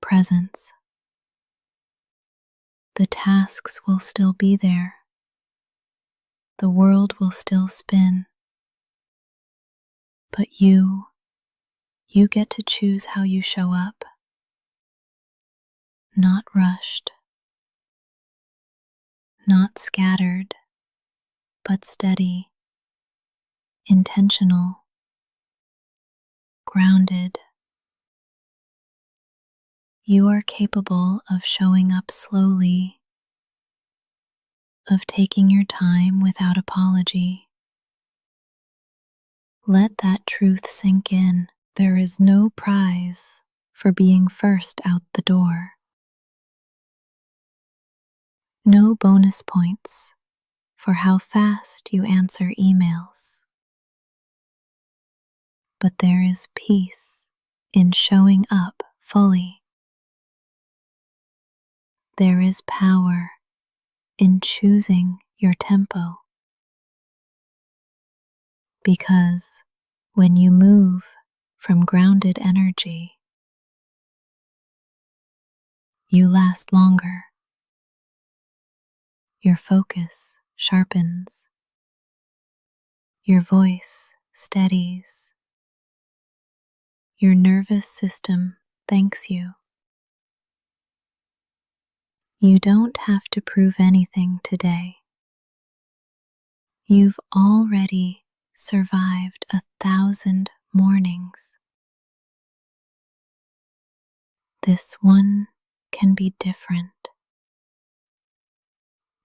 presence. The tasks will still be there. The world will still spin. But you get to choose how you show up. Not rushed, not scattered, but steady, intentional, grounded. You are capable of showing up slowly, of taking your time without apology. Let that truth sink in. There is no prize for being first out the door. No bonus points for how fast you answer emails. But there is peace in showing up fully. There is power in choosing your tempo. Because when you move from grounded energy, you last longer. Your focus sharpens. Your voice steadies. Your nervous system thanks you. You don't have to prove anything today. You've already survived 1,000 mornings. This one can be different.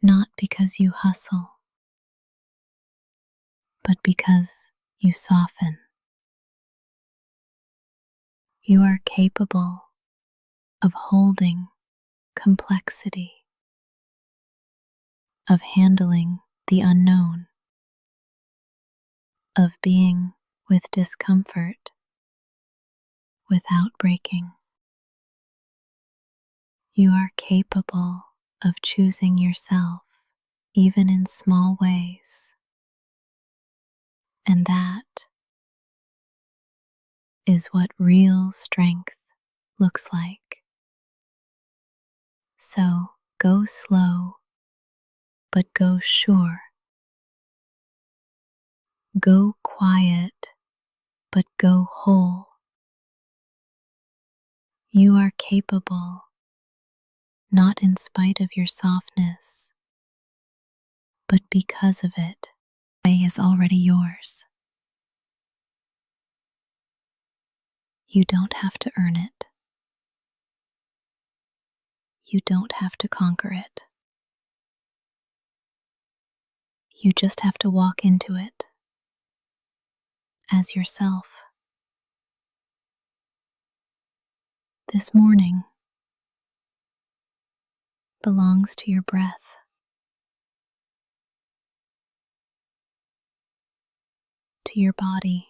Not because you hustle, but because you soften. You are capable of holding complexity, of handling the unknown, of being with discomfort without breaking. You are capable of choosing yourself even in small ways. And that is what real strength looks like. So go slow, but go sure. Go quiet, but go whole. You are capable, not in spite of your softness, but because of it. The way is already yours. You don't have to earn it. You don't have to conquer it. You just have to walk into it as yourself. This morning belongs to your breath, to your body,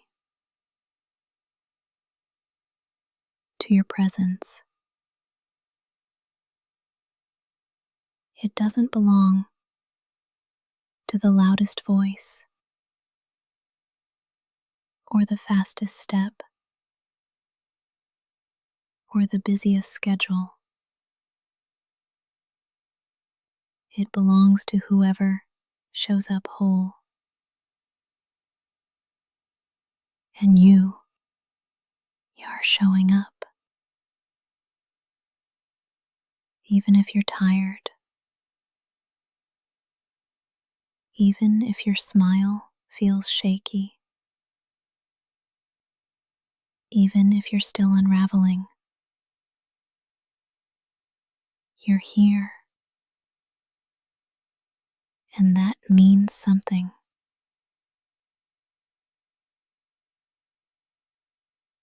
to your presence. It doesn't belong to the loudest voice or the fastest step or the busiest schedule. It belongs to whoever shows up whole. And you are showing up. Even if you're tired, even if your smile feels shaky, even if you're still unraveling, you're here. And that means something.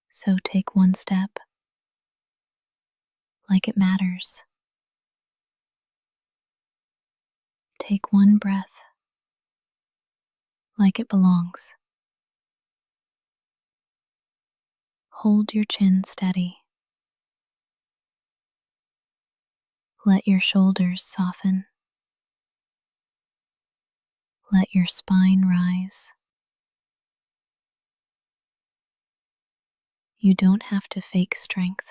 So take one step like it matters. Take one breath like it belongs. Hold your chin steady. Let your shoulders soften. Let your spine rise. You don't have to fake strength.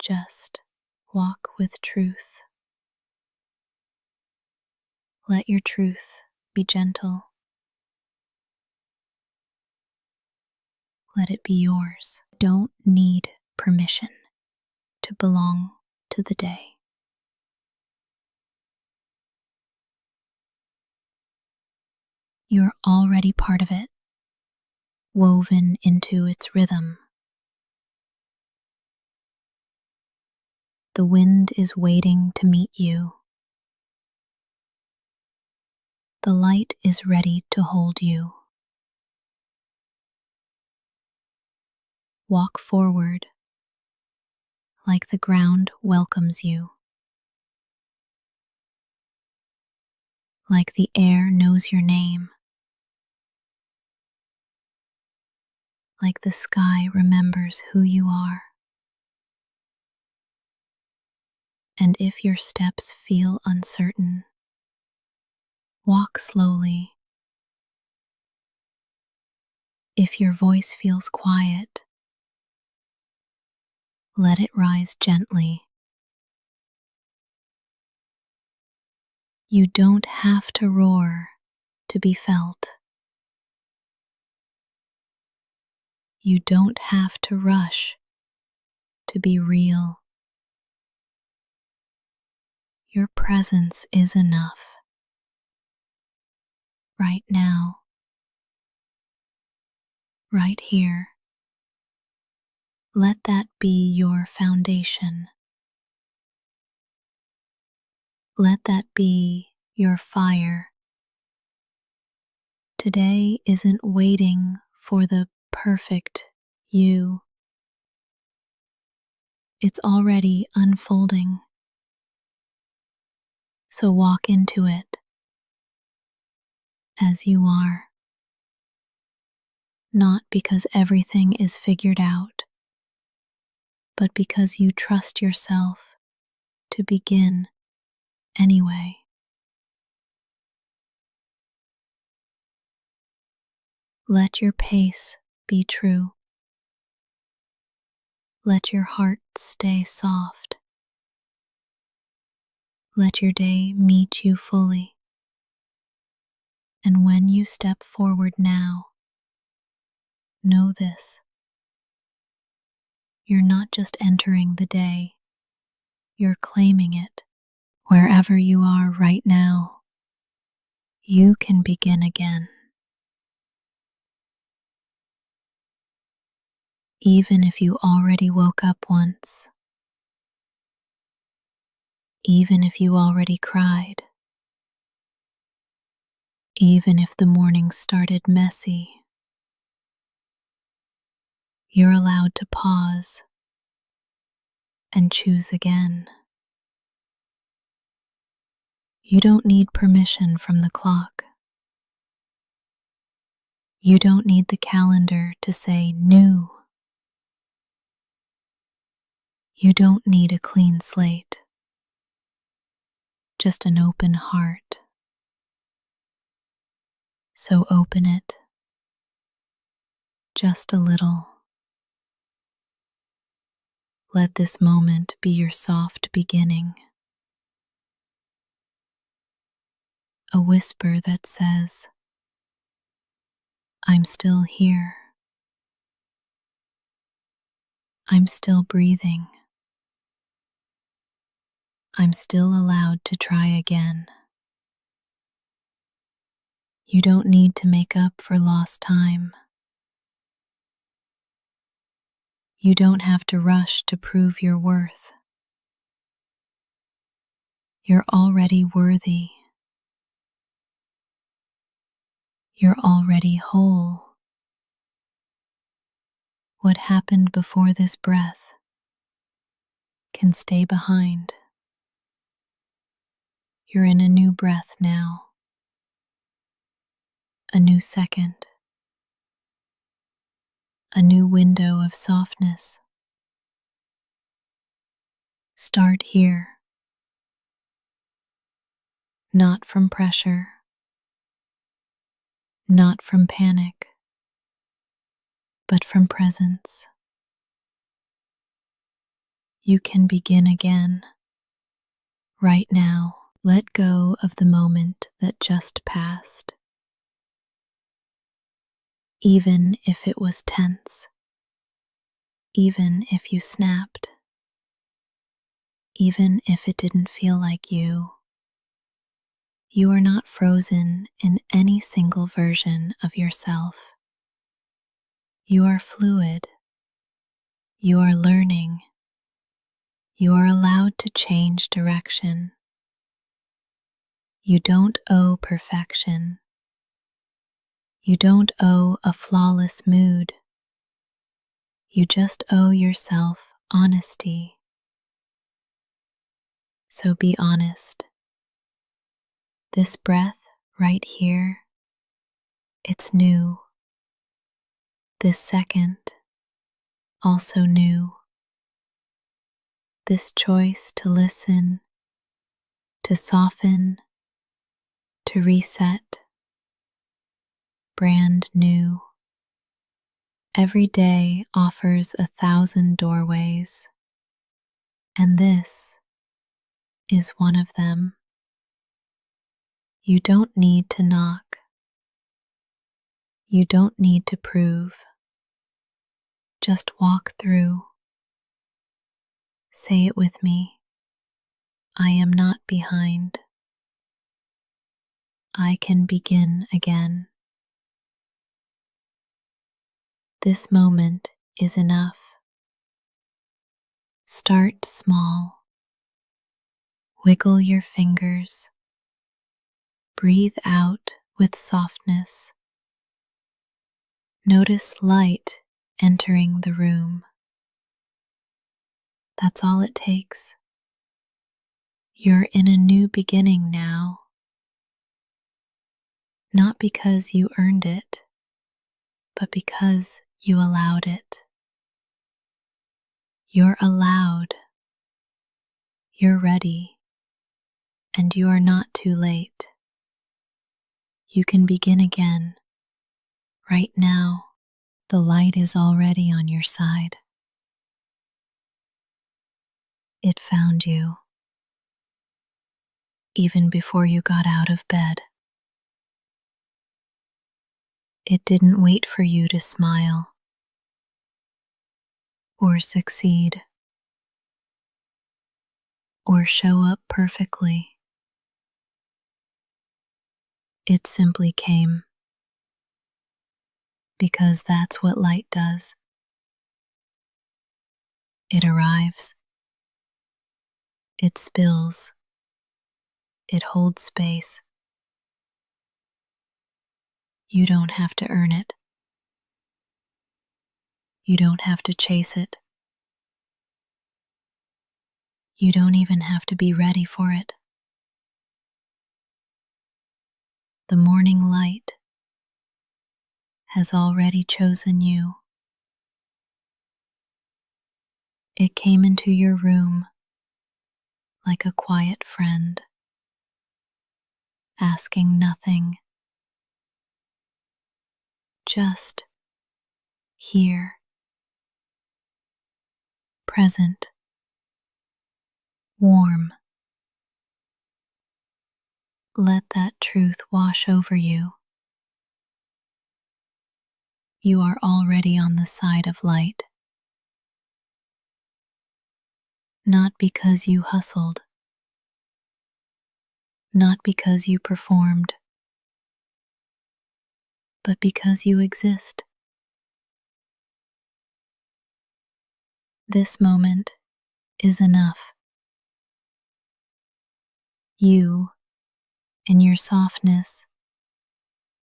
Just walk with truth. Let your truth be gentle. Let it be yours. Don't need permission to belong to the day. You're already part of it, woven into its rhythm. The wind is waiting to meet you. The light is ready to hold you. Walk forward like the ground welcomes you, like the air knows your name, like the sky remembers who you are. And if your steps feel uncertain, walk slowly. If your voice feels quiet, let it rise gently. You don't have to roar to be felt. You don't have to rush to be real. Your presence is enough. Right now, right here. Let that be your foundation. Let that be your fire. Today isn't waiting for the perfect you. It's already unfolding. So walk into it as you are. Not because everything is figured out, but because you trust yourself to begin anyway. Let your pace be true. Let your heart stay soft. Let your day meet you fully. And when you step forward now, know this. You're not just entering the day, you're claiming it. Wherever you are right now, you can begin again. Even if you already woke up once, even if you already cried, even if the morning started messy, you're allowed to pause and choose again. You don't need permission from the clock. You don't need the calendar to say new. You don't need a clean slate, just an open heart. So open it, just a little. Let this moment be your soft beginning. A whisper that says, I'm still here. I'm still breathing. I'm still allowed to try again. You don't need to make up for lost time. You don't have to rush to prove your worth. You're already worthy. You're already whole. What happened before this breath can stay behind. You're in a new breath now. A new second. A new window of softness. Start here. Not from pressure. Not from panic. But from presence. You can begin again, right now. Let go of the moment that just passed, even if it was tense, even if you snapped, even if it didn't feel like you. You are not frozen in any single version of yourself. You are fluid. You are learning. You are allowed to change direction. You don't owe perfection. You don't owe a flawless mood. You just owe yourself honesty. So be honest. This breath right here, it's new. This second, also new. This choice to listen, to soften, to reset, brand new. Every day offers 1,000 doorways, and this is one of them. You don't need to knock. You don't need to prove. Just walk through. Say it with me. I am not behind. I can begin again. This moment is enough. Start small. Wiggle your fingers. Breathe out with softness. Notice light entering the room. That's all it takes. You're in a new beginning now. Not because you earned it, but because you allowed it. You're allowed. You're ready. And you are not too late. You can begin again. Right now, the light is already on your side. It found you, even before you got out of bed. It didn't wait for you to smile or succeed or show up perfectly. It simply came, because that's what light does. It arrives. It spills. It holds space. You don't have to earn it. You don't have to chase it. You don't even have to be ready for it. The morning light has already chosen you. It came into your room like a quiet friend, asking nothing, just here, present, warm. Let that truth wash over you. You are already on the side of light. Not because you hustled, not because you performed, but because you exist. This moment is enough. You, in your softness,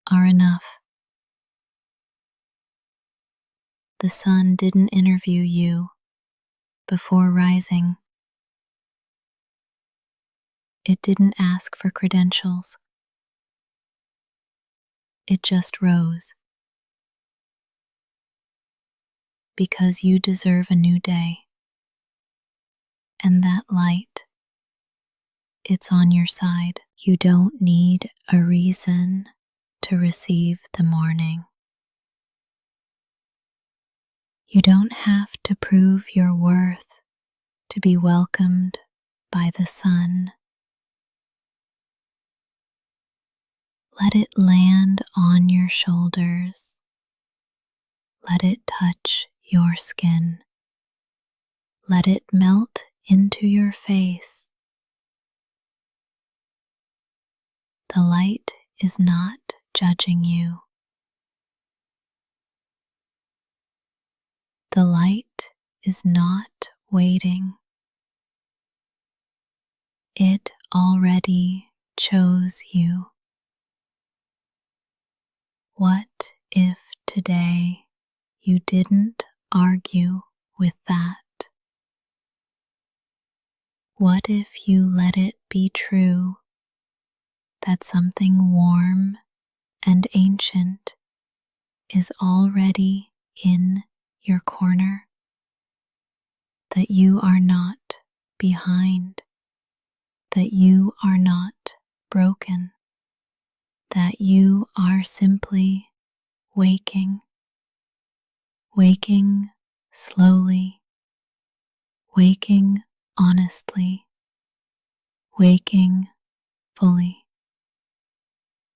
are enough. The sun didn't interview you before rising. It didn't ask for credentials. It just rose. Because you deserve a new day. And that light, it's on your side. You don't need a reason to receive the morning. You don't have to prove your worth to be welcomed by the sun. Let it land on your shoulders. Let it touch your skin. Let it melt into your face. The light is not judging you. The light is not waiting. It already chose you. What if today you didn't argue with that? What if you let it be true that something warm and ancient is already in your corner? That you are not behind, that you are not broken, that you are simply waking, waking slowly, waking honestly, waking fully.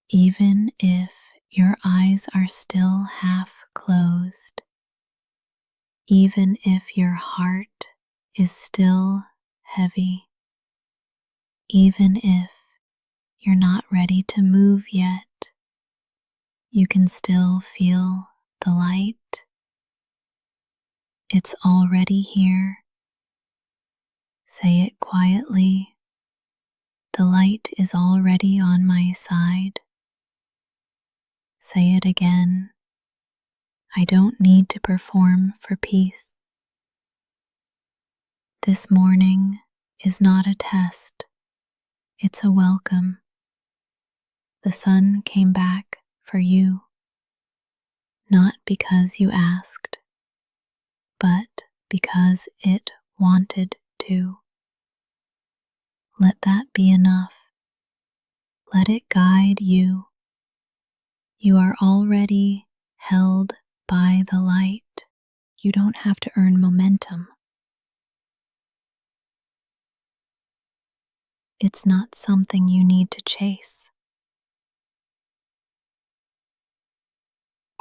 Even if your eyes are still half closed, even if your heart is still heavy, even if you're not ready to move yet, you can still feel the light. It's already here. Say it quietly. The light is already on my side. Say it again. I don't need to perform for peace. This morning is not a test. It's a welcome. The sun came back for you, not because you asked, but because it wanted to. Let that be enough. Let it guide you. You are already held by the light. You don't have to earn momentum. It's not something you need to chase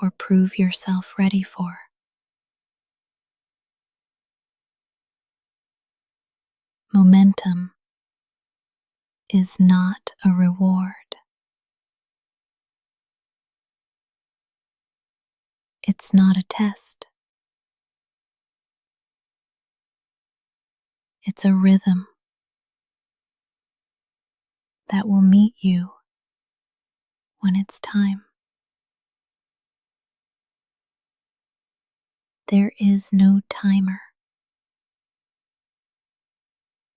or prove yourself ready for. Momentum is not a reward. It's not a test. It's a rhythm that will meet you when it's time. There is no timer,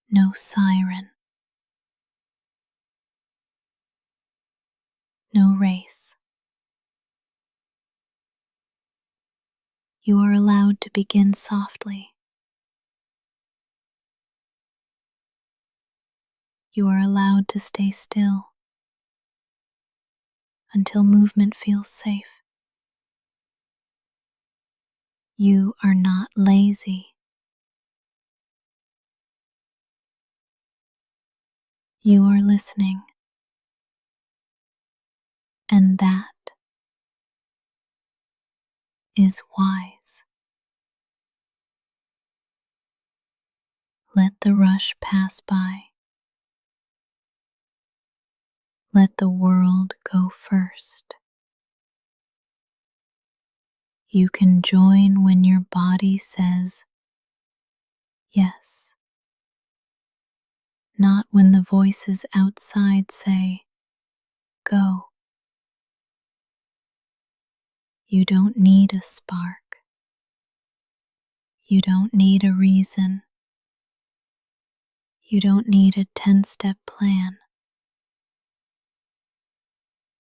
no siren, no race. You are allowed to begin softly. You are allowed to stay still until movement feels safe. You are not lazy. You are listening, and that is wise. Let the rush pass by. Let the world go first. You can join when your body says yes, not when the voices outside say go. You don't need a spark. You don't need a reason. You don't need a 10-step plan.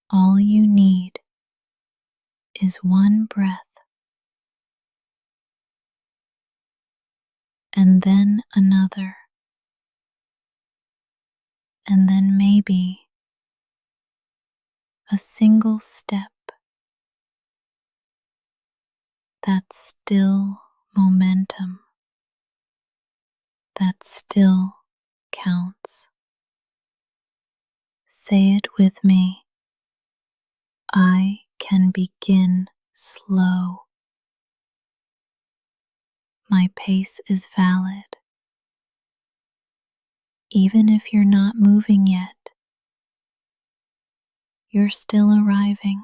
All you need is one breath, and then another, and then maybe a single step. That's still momentum. That's It still counts. Say it with me. I can begin slow. My pace is valid. Even if you're not moving yet, you're still arriving.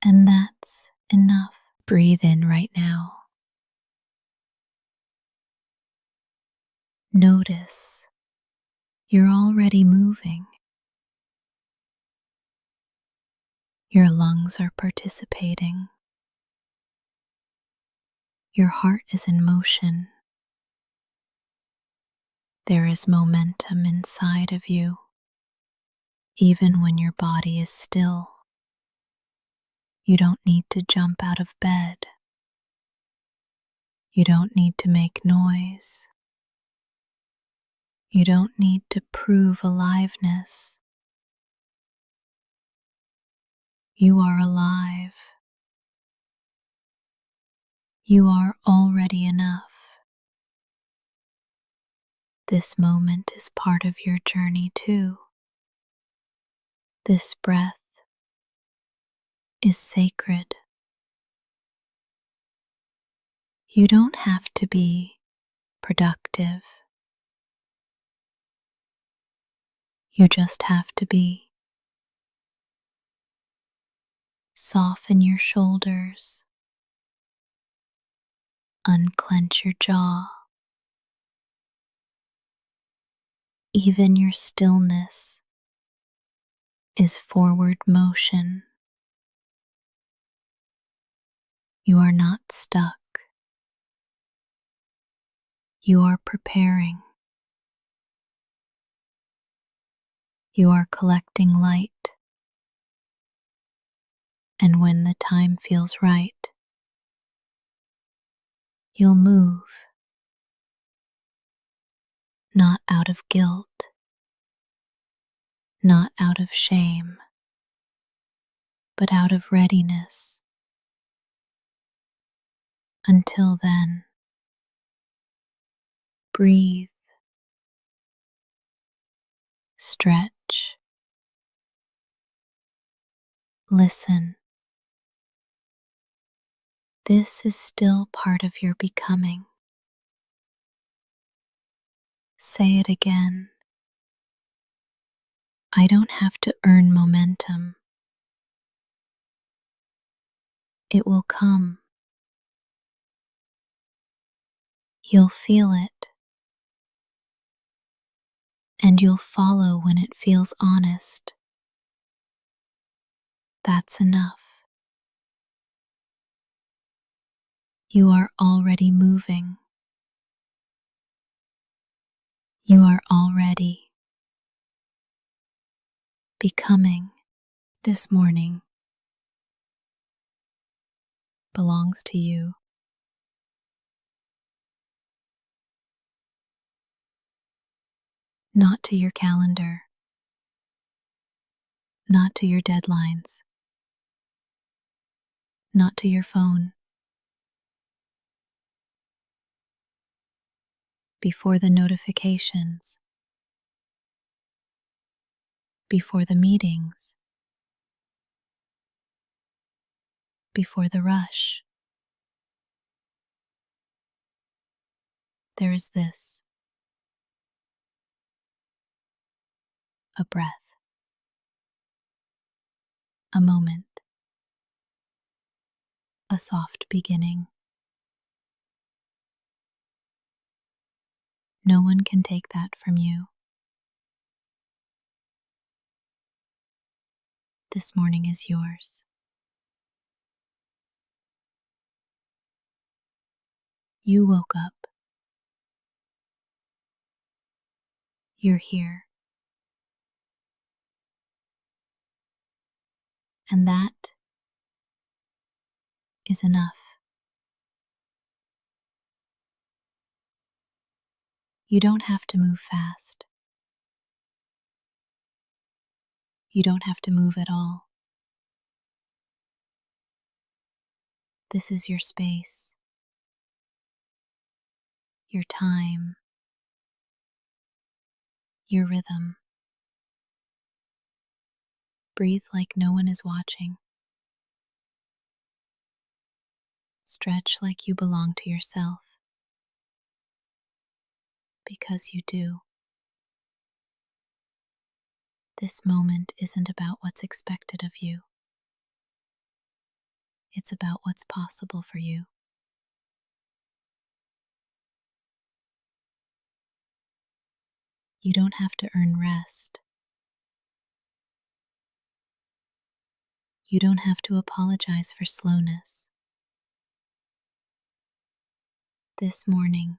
And that's enough. Breathe in right now. Notice you're already moving. Your lungs are participating. Your heart is in motion. There is momentum inside of you, even when your body is still. You don't need to jump out of bed. You don't need to make noise. You don't need to prove aliveness. You are alive. You are already enough. This moment is part of your journey too. This breath is sacred. You don't have to be productive. You just have to be. Soften your shoulders. Unclench your jaw. Even your stillness is forward motion. You are not stuck. You are preparing. You are collecting light. And when the time feels right, you'll move. Not out of guilt, not out of shame, but out of readiness. Until then, breathe, stretch, listen. This is still part of your becoming. Say it again. I don't have to earn momentum. It will come. You'll feel it. And you'll follow when it feels honest. That's enough. You are already moving. You are already becoming. This morning belongs to you. Not to your calendar. Not to your deadlines. Not to your phone. Before the notifications. Before the meetings. Before the rush. There is this. A breath. A moment. A soft beginning. No one can take that from you. This morning is yours. You woke up. You're here. And that is enough. You don't have to move fast. You don't have to move at all. This is your space. your time, your rhythm. Breathe like no one is watching. Stretch like you belong to yourself, because you do. This moment isn't about what's expected of you. It's about what's possible for you. You don't have to earn rest. You don't have to apologize for slowness. This morning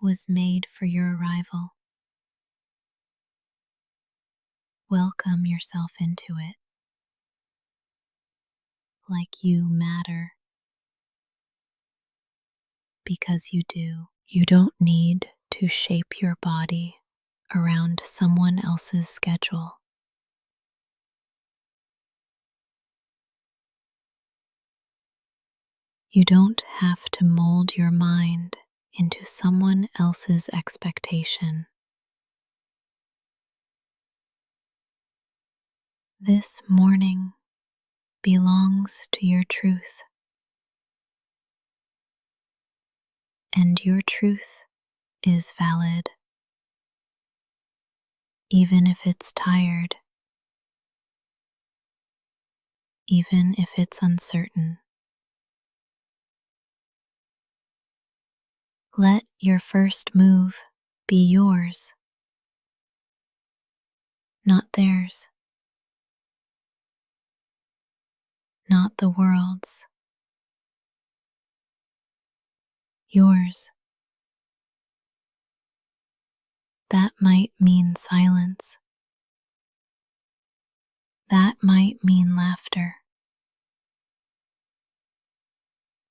was made for your arrival. Welcome yourself into it, like you matter, because you do. You don't need to shape your body around someone else's schedule. You don't have to mold your mind into someone else's expectation. This morning belongs to your truth, and your truth is valid, even if it's tired, even if it's uncertain. Let your first move be yours, not theirs, not the world's. Yours. That might mean silence. That might mean laughter.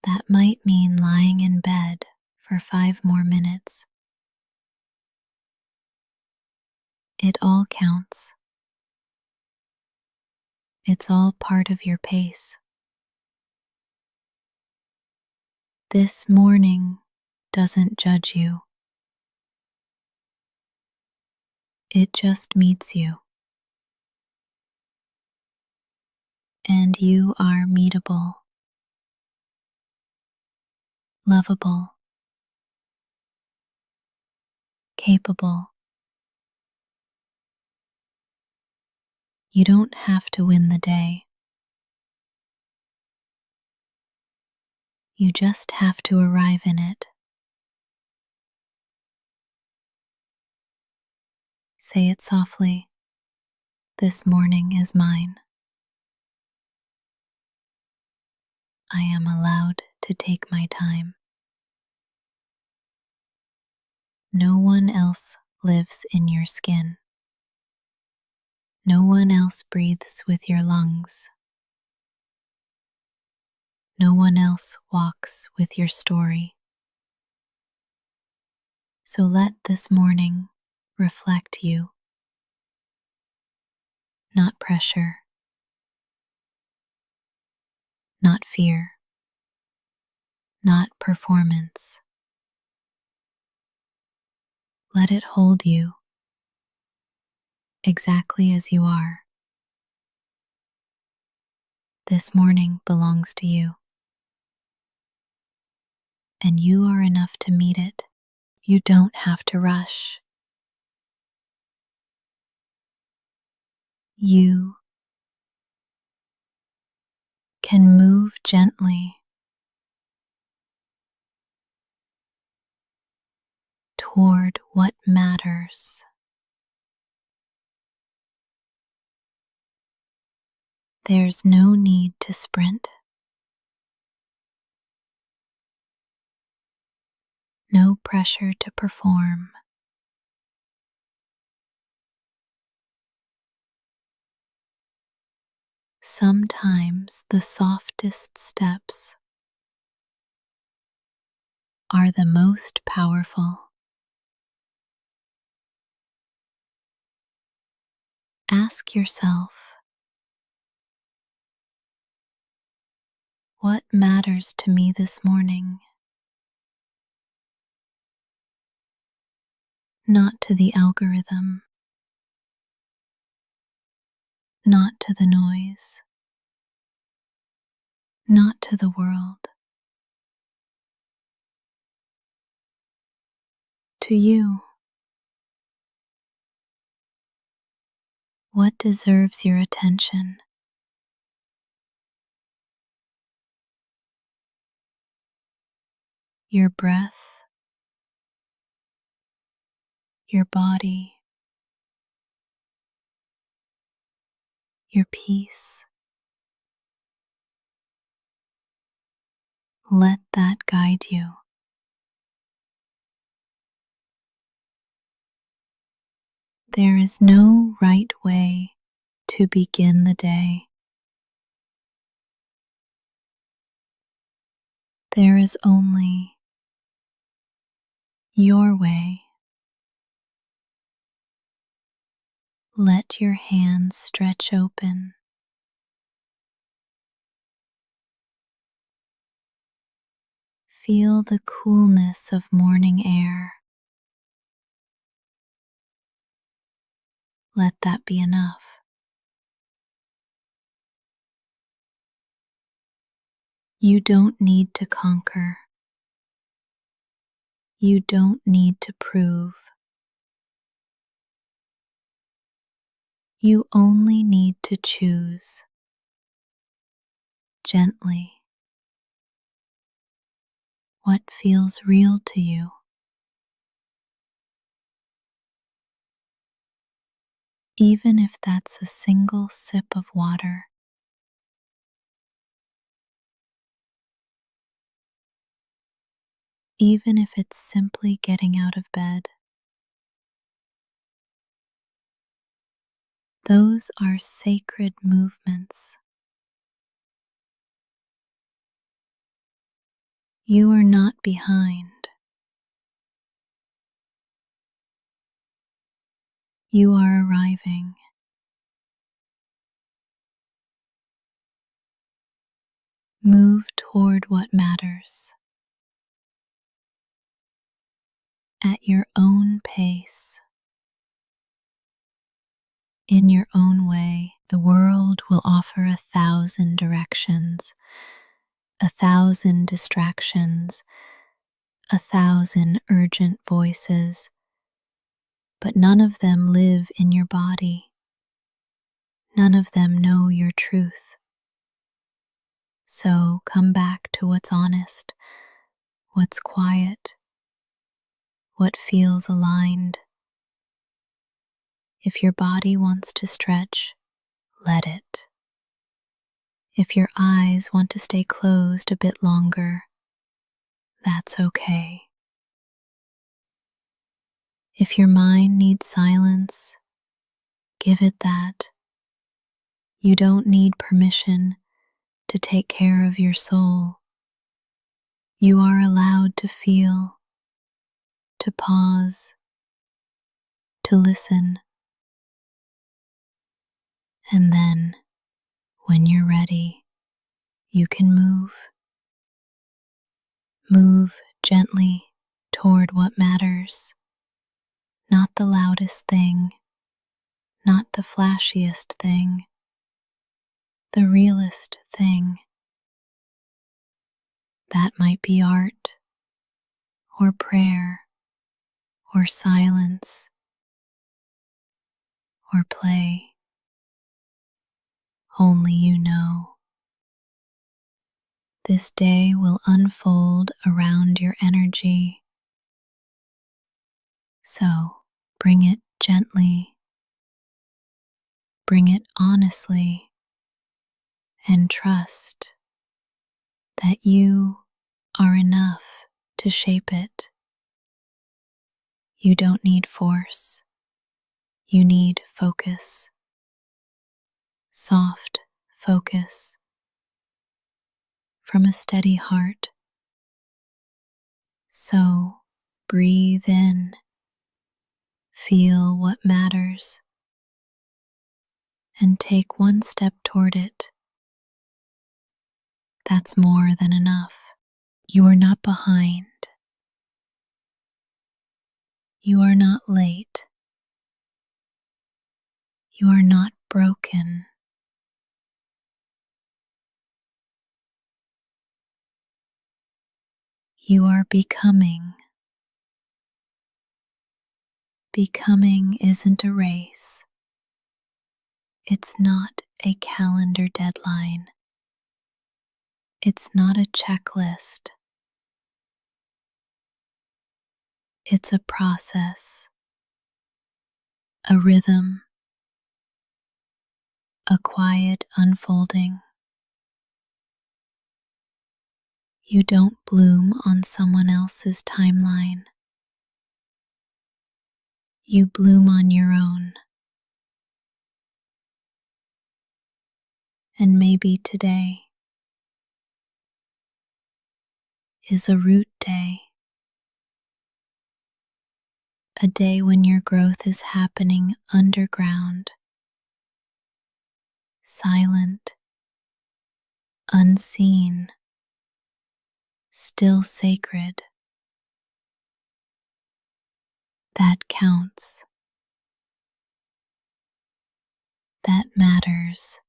That might mean lying in bed for 5 more minutes. It all counts. It's all part of your pace. This morning doesn't judge you. It just meets you. And you are meetable, lovable, capable. You don't have to win the day. You just have to arrive in it. Say it softly. This morning is mine. I am allowed to take my time. No one else lives in your skin. No one else breathes with your lungs. No one else walks with your story. So let this morning reflect you, not pressure, not fear, not performance. Let it hold you exactly as you are. This morning belongs to you, and you are enough to meet it. You don't have to rush. You can move gently toward what matters. There's no need to sprint, no pressure to perform. Sometimes the softest steps are the most powerful. Ask yourself, what matters to me this morning? not to the algorithm, not to the noise, not to the world, to you. What deserves your attention? Your breath, your body, your peace. Let that guide you. There is no right way to begin the day. There is only your way. Let your hands stretch open. Feel the coolness of morning air. Let that be enough. You don't need to conquer. You don't need to prove. You only need to choose gently what feels real to you. Even if that's a single sip of water, even if it's simply getting out of bed. Those are sacred movements. You are not behind. You are arriving. Move toward what matters at your own pace. In your own way. The world will offer 1,000 directions, 1,000 distractions, 1,000 urgent voices, but none of them live in your body. None of them know your truth. So come back to what's honest, what's quiet, what feels aligned. If your body wants to stretch, let it. If your eyes want to stay closed a bit longer, that's okay. If your mind needs silence, give it that. You don't need permission to take care of your soul. You are allowed to feel, to pause, to listen. And then, when you're ready, you can move. Move gently toward what matters. Not the loudest thing, not the flashiest thing, the realest thing. That might be art, or prayer, or silence, or play. Only you know. This day will unfold around your energy. So bring it gently, bring it honestly, and trust that you are enough to shape it. You don't need force. You need focus. Soft focus from a steady heart. So breathe in. Feel what matters. And take one step toward it. That's more than enough. You are not behind. You are not late. You are not broken. You are becoming. Becoming isn't a race. It's not a calendar deadline. It's not a checklist. It's a process, a rhythm, a quiet unfolding. You don't bloom on someone else's timeline. You bloom on your own. And maybe today is a root day, a day when your growth is happening underground, silent, unseen, still sacred. That counts. That matters.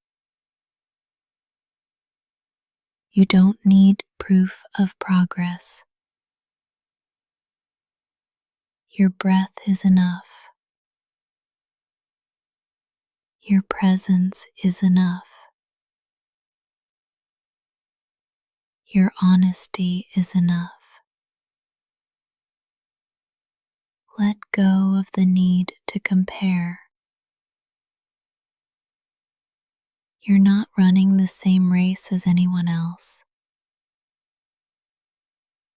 You don't need proof of progress. Your breath is enough. Your presence is enough. Your honesty is enough. Let go of the need to compare. You're not running the same race as anyone else.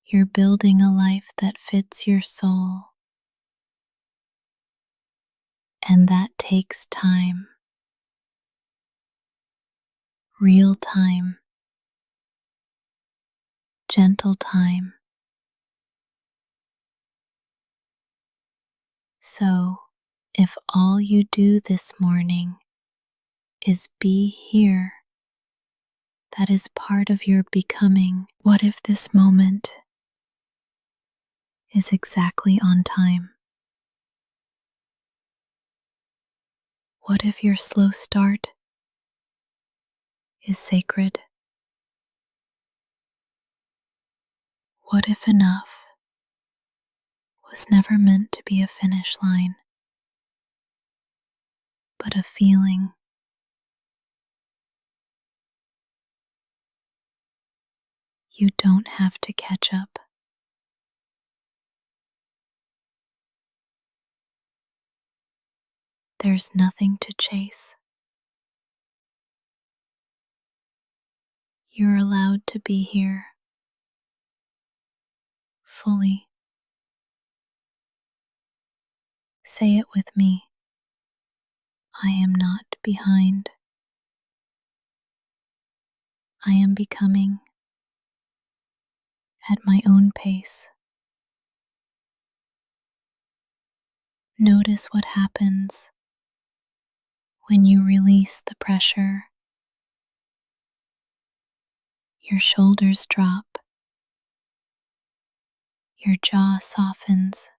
You're building a life that fits your soul. And that takes time. Real time. Gentle time. So, if all you do this morning is be here, that is part of your becoming. What if this moment is exactly on time? What if your slow start is sacred? What if enough was never meant to be a finish line, but a feeling? You don't have to catch up. There's nothing to chase. You're allowed to be here fully. Say it with me. I am not behind. I am becoming at my own pace. Notice what happens when you release the pressure. Your shoulders drop. Your jaw softens.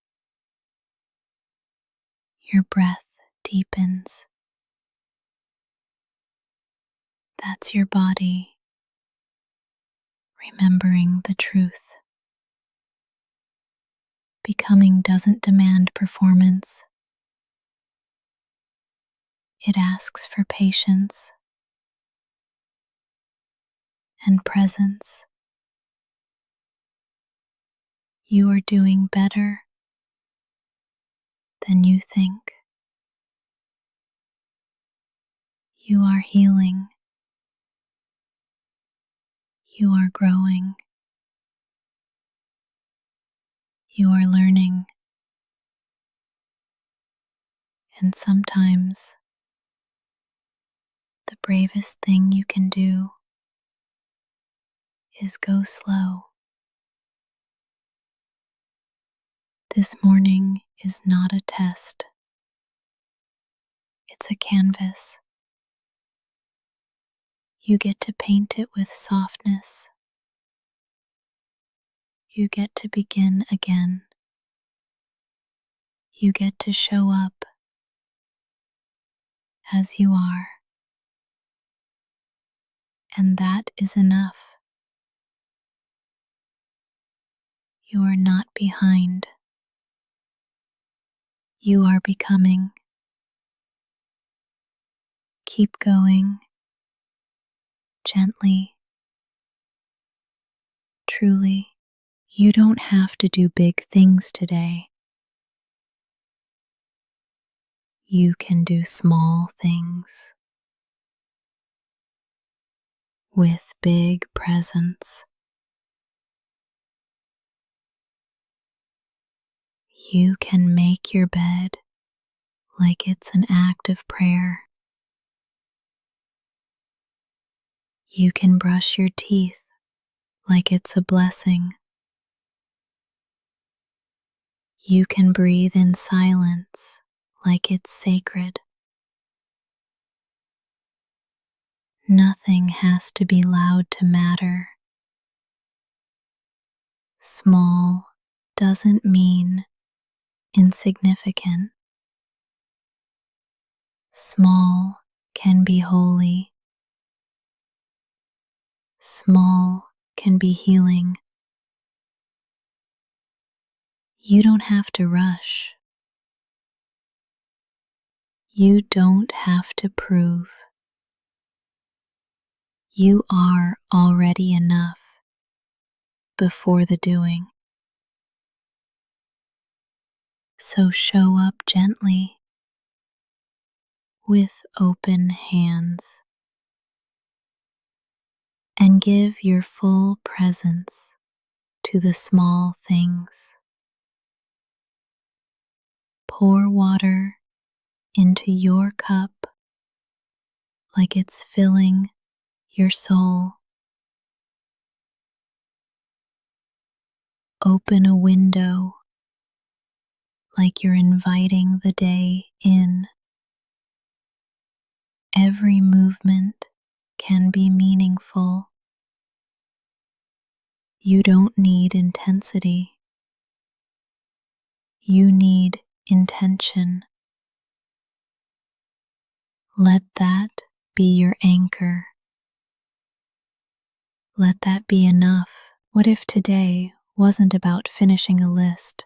Your breath deepens. That's your body remembering the truth. Becoming doesn't demand performance. It asks for patience and presence. You are doing better than you think. You are healing. You are growing. You are learning. And sometimes the bravest thing you can do is go slow. This morning is not a test. It's a canvas. You get to paint it with softness. You get to begin again. You get to show up as you are, and that is enough. You are not behind. You are becoming. Keep going gently, truly. You don't have to do big things today. You can do small things with big presence. You can make your bed like it's an act of prayer. You can brush your teeth like it's a blessing. You can breathe in silence like it's sacred. Nothing has to be loud to matter. Small doesn't mean insignificant. Small can be holy. Small can be healing. You don't have to rush. You don't have to prove. You are already enough before the doing. So show up gently with open hands and give your full presence to the small things. Pour water into your cup like it's filling your soul. Open a window like you're inviting the day in. Every movement can be meaningful. You don't need intensity. You need intention. Let that be your anchor. Let that be enough. What if today wasn't about finishing a list,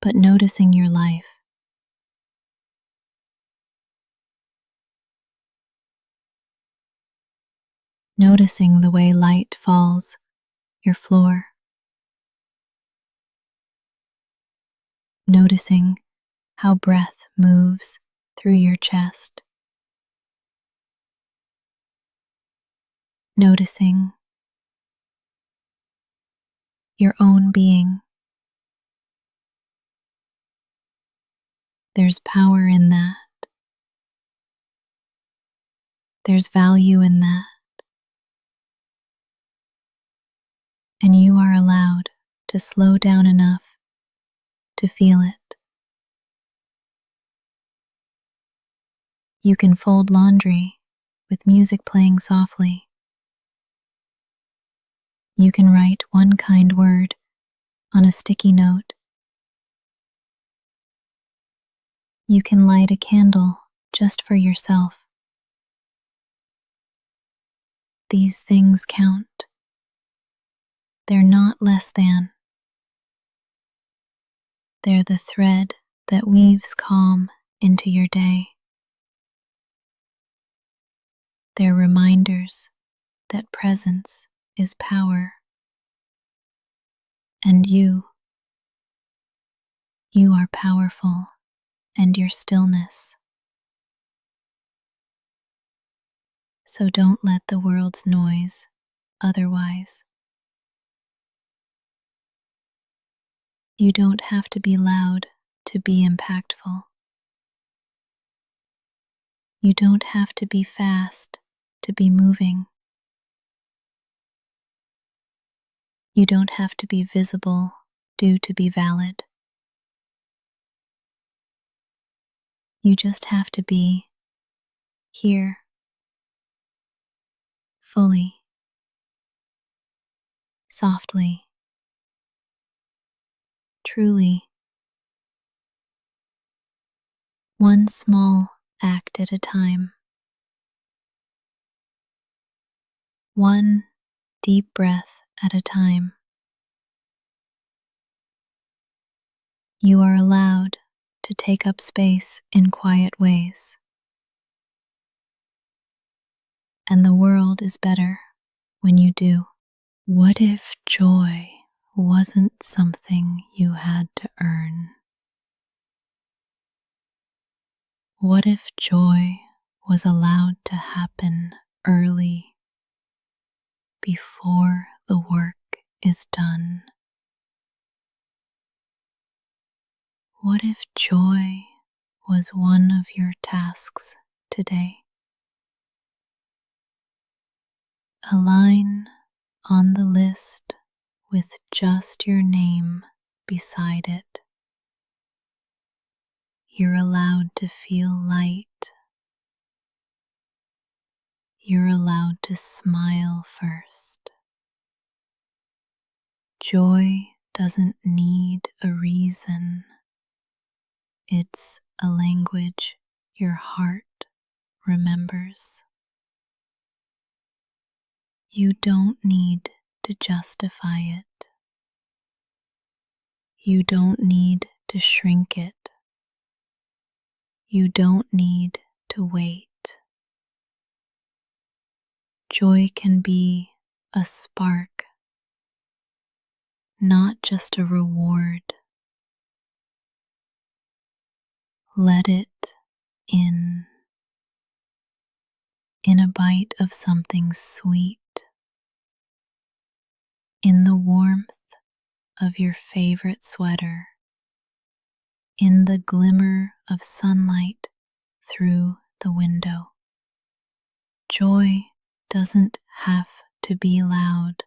but noticing your life? Noticing the way light falls your floor. Noticing how breath moves through your chest. Noticing your own being. There's power in that. There's value in that. And you are allowed to slow down enough to feel it. You can fold laundry with music playing softly. You can write one kind word on a sticky note. You can light a candle just for yourself. These things count. They're not less than. They're the thread that weaves calm into your day. They're reminders that presence is power. And you are powerful, and your stillness. So don't let the world's noise otherwise. You don't have to be loud to be impactful. You don't have to be fast to be moving. You don't have to be visible due to be valid. You just have to be here, fully, softly, truly, one small act at a time, one deep breath at a time. You are allowed to take up space in quiet ways, and the world is better when you do. What if joy wasn't something you had to earn? What if joy was allowed to happen early, before the work is done? What if joy was one of your tasks today? A line on the list with just your name beside it. You're allowed to feel light. You're allowed to smile first. Joy doesn't need a reason. It's a language your heart remembers. You don't need to justify it. You don't need to shrink it. You don't need to wait. Joy can be a spark, not just a reward. Let it in a bite of something sweet, in the warmth of your favorite sweater, in the glimmer of sunlight through the window. Joy doesn't have to be loud.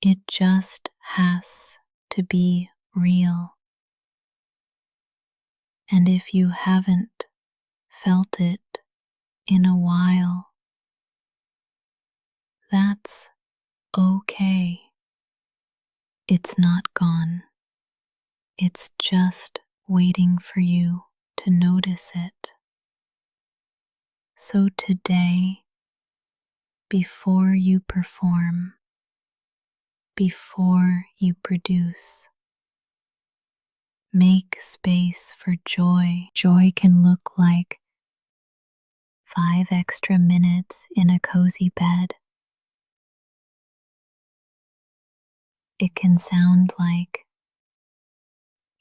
It just has to be real. And if you haven't felt it in a while, that's okay. It's not gone. It's just waiting for you to notice it. So today, before you perform, before you produce, make space for joy. Joy can look like 5 extra minutes in a cozy bed. It can sound like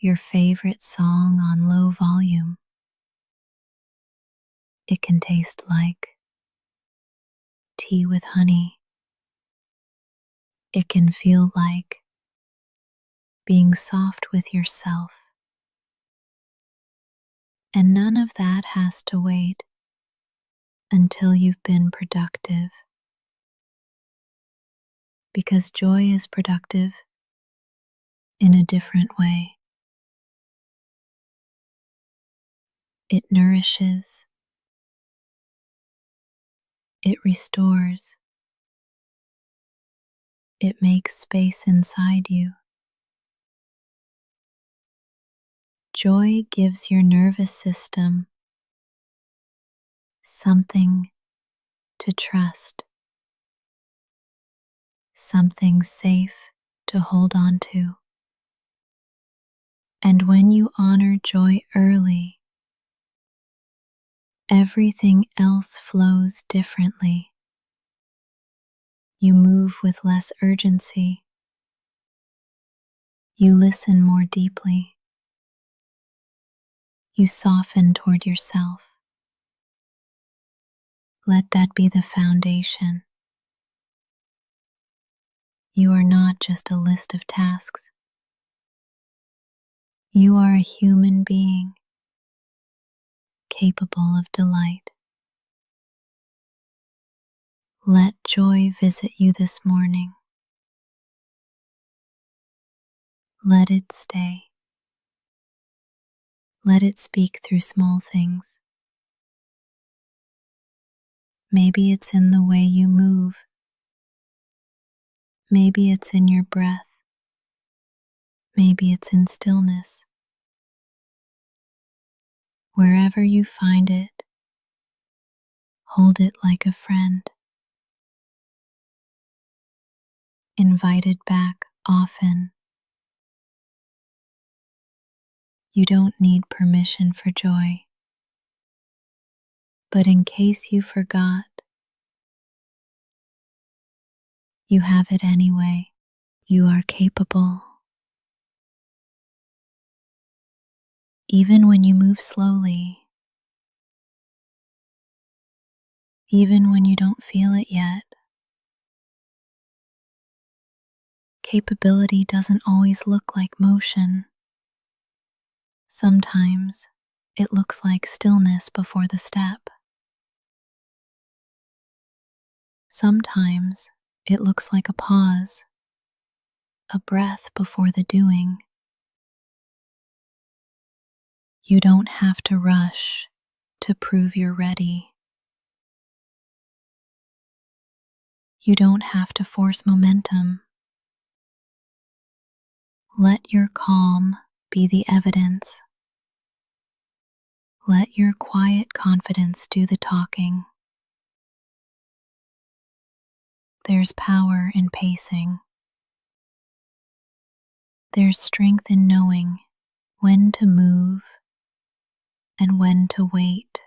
your favorite song on low volume. It can taste like tea with honey. It can feel like being soft with yourself. And none of that has to wait until you've been productive. Because joy is productive in a different way. It nourishes. It restores. It makes space inside you. Joy gives your nervous system something to trust, something safe to hold on to. And when you honor joy early, everything else flows differently. You move with less urgency. You listen more deeply. You soften toward yourself. Let that be the foundation. You are not just a list of tasks. You are a human being capable of delight. Let joy visit you this morning. Let it stay. Let it speak through small things. Maybe it's in the way you move. Maybe it's in your breath. Maybe it's in stillness. Wherever you find it, hold it like a friend. Invite it back often. You don't need permission for joy. But in case you forgot, you have it anyway. You are capable. Even when you move slowly, even when you don't feel it yet, capability doesn't always look like motion. Sometimes it looks like stillness before the step. Sometimes it looks like a pause, a breath before the doing. You don't have to rush to prove you're ready. You don't have to force momentum. Let your calm be the evidence. Let your quiet confidence do the talking. There's power in pacing. There's strength in knowing when to move and when to wait.